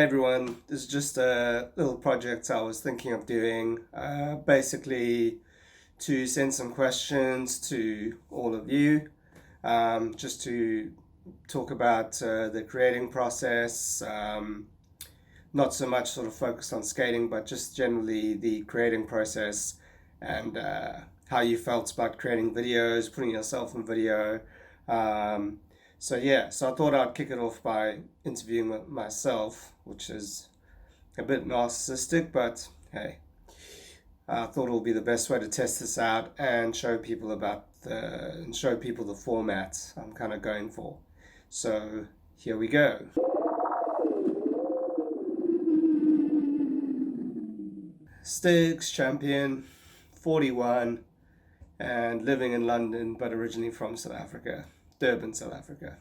Hey everyone, this is just a little project I was thinking of doing, basically to send some questions to all of you, just to talk about the creating process, not so much sort of focused on skating, but just generally the creating process and how you felt about creating videos, putting yourself in video. Um, so I thought I'd kick it off by interviewing myself, which is a bit narcissistic, but hey, I thought it would be the best way to test this out and show people the format I'm kind of going for. So here we go. Sticks champion, 41, and living in London, but originally from South Africa, Durban, South Africa.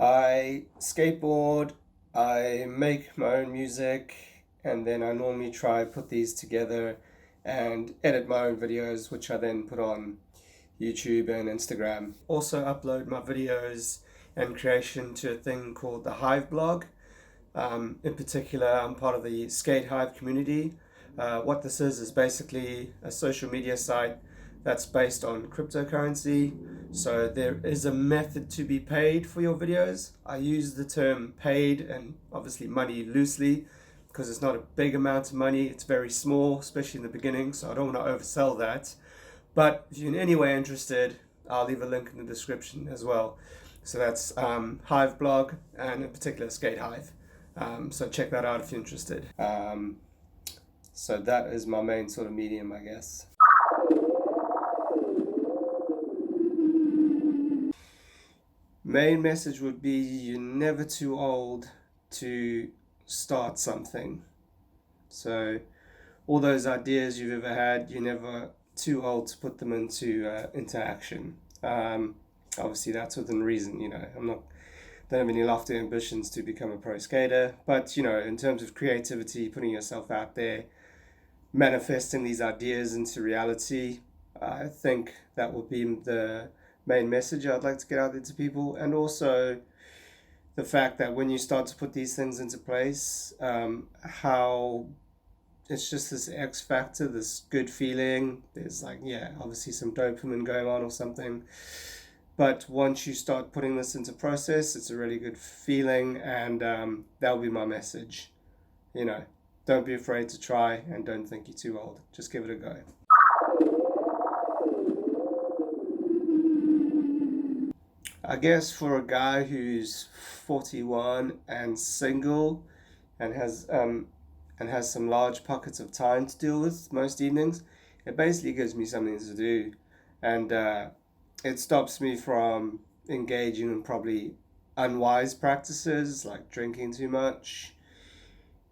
I skateboard, I make my own music, and then I normally try put these together and edit my own videos, which I then put on YouTube and Instagram. Also upload my videos and creation to a thing called the HIVE blog. In particular, I'm part of the Skate HIVE community. What this is basically a social media site that's based on cryptocurrency. So there is a method to be paid for your videos. I use the term paid and obviously money loosely because it's not a big amount of money. It's very small, especially in the beginning, so I don't want to oversell that. But if you're in any way interested, I'll leave a link in the description as well. So that's Hive blog and in particular Skate Hive. So check that out if you're interested. So that is my main sort of medium, I guess. Main message would be you're never too old to start something. So all those ideas you've ever had, you're never too old to put them into action. Obviously that's within reason, don't have any lofty ambitions to become a pro skater, but in terms of creativity, putting yourself out there, manifesting these ideas into reality, I think that will be the main message I'd like to get out there to people. And also the fact that when you start to put these things into place, how it's just this X factor, this good feeling. There's obviously some dopamine going on or something. But once you start putting this into process, it's a really good feeling, and that'll be my message. Don't be afraid to try, and don't think you're too old. Just give it a go. I guess for a guy who's 41 and single and has some large pockets of time to deal with most evenings, it basically gives me something to do, and it stops me from engaging in probably unwise practices like drinking too much.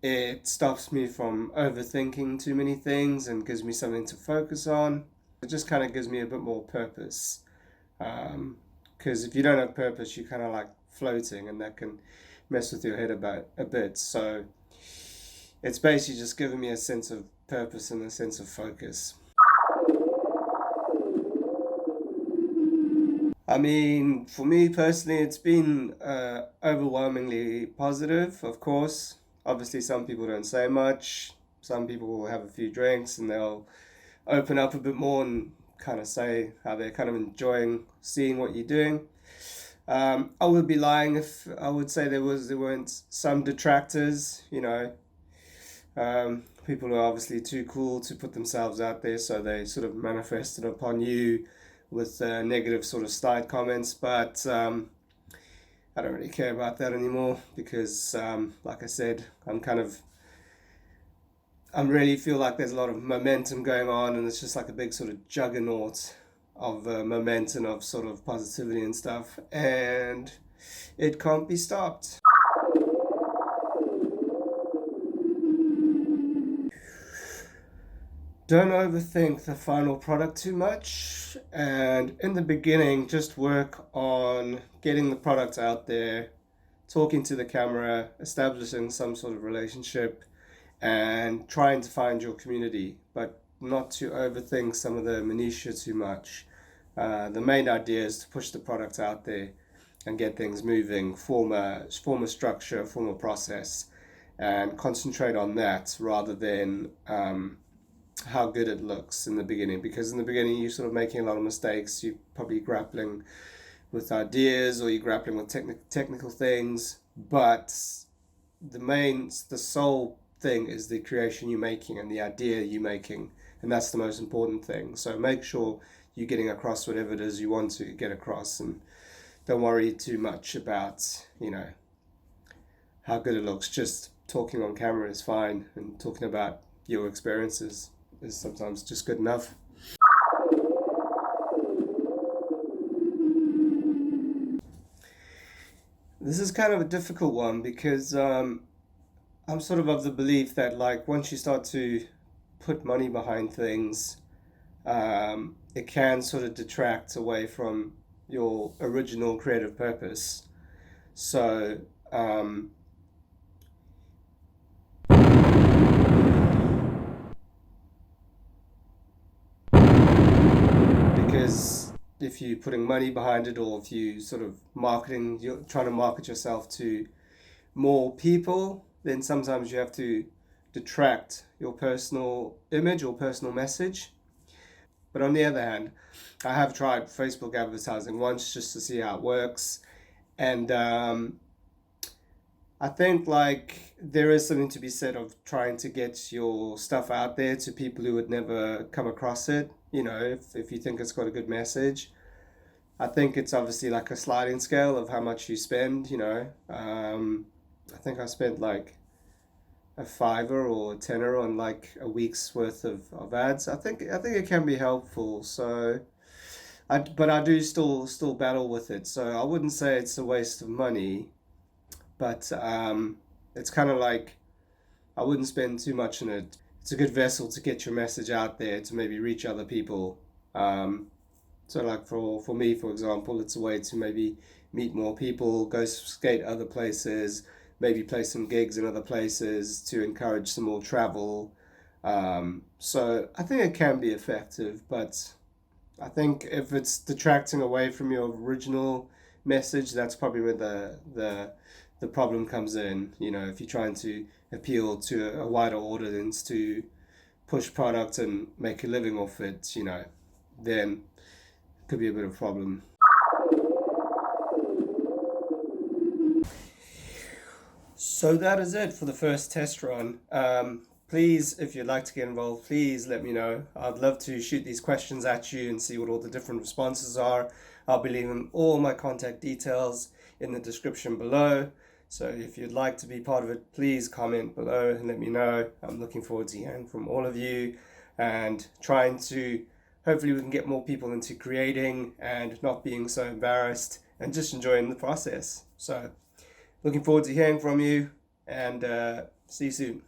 It stops me from overthinking too many things and gives me something to focus on. It just kind of gives me a bit more purpose. Because if you don't have purpose, you're kind of like floating, and that can mess with your head about a bit. So it's basically just giving me a sense of purpose and a sense of focus. I mean, for me personally, it's been overwhelmingly positive, of course. Obviously, some people don't say much. Some people will have a few drinks and they'll open up a bit more and kind of say how they're kind of enjoying seeing what you're doing. I would be lying if I would say there weren't some detractors, people who are obviously too cool to put themselves out there, so they sort of manifested upon you with negative sort of snide comments, but I don't really care about that anymore because, like I said, I really feel like there's a lot of momentum going on, and it's just like a big sort of juggernaut of momentum, of sort of positivity and stuff, and it can't be stopped. Don't overthink the final product too much, and in the beginning just work on getting the product out there, talking to the camera, establishing some sort of relationship, and trying to find your community, but not to overthink some of the minutiae too much. The main idea is to push the product out there and get things moving, form a structure, form a process, and concentrate on that rather than how good it looks in the beginning. Because in the beginning, you're sort of making a lot of mistakes. You're probably grappling with ideas, or you're grappling with technical things. But the sole thing is the creation you're making and the idea you're making, and that's the most important thing. So make sure you're getting across whatever it is you want to get across, and don't worry too much about how good it looks. Just talking on camera is fine, and talking about your experiences is sometimes just good enough. This is kind of a difficult one because I'm sort of the belief that, like, once you start to put money behind things, it can sort of detract away from your original creative purpose. So because if you're putting money behind it, or if you sort of you're trying to market yourself to more people, then sometimes you have to detract your personal image or personal message. But on the other hand, I have tried Facebook advertising once just to see how it works, and I think, like, there is something to be said of trying to get your stuff out there to people who would never come across it. If you think it's got a good message, I think it's obviously like a sliding scale of how much you spend. I think I spent like a fiver or a tenner on like a week's worth of ads. I think it can be helpful. So but I do still battle with it. So I wouldn't say it's a waste of money, but it's kind of like I wouldn't spend too much on it. It's a good vessel to get your message out there to maybe reach other people. So like for me, for example, it's a way to maybe meet more people, go skate other places, maybe play some gigs in other places to encourage some more travel. So I think it can be effective, but I think if it's detracting away from your original message, that's probably where the problem comes in. If you're trying to appeal to a wider audience, to push product and make a living off it, then it could be a bit of a problem. So that is it for the first test run. Please, if you'd like to get involved, please let me know. I'd love to shoot these questions at you and see what all the different responses are. I'll be leaving all my contact details in the description below. So if you'd like to be part of it, please comment below and let me know. I'm looking forward to hearing from all of you, and trying to, hopefully we can get more people into creating and not being so embarrassed and just enjoying the process. So looking forward to hearing from you, and see you soon.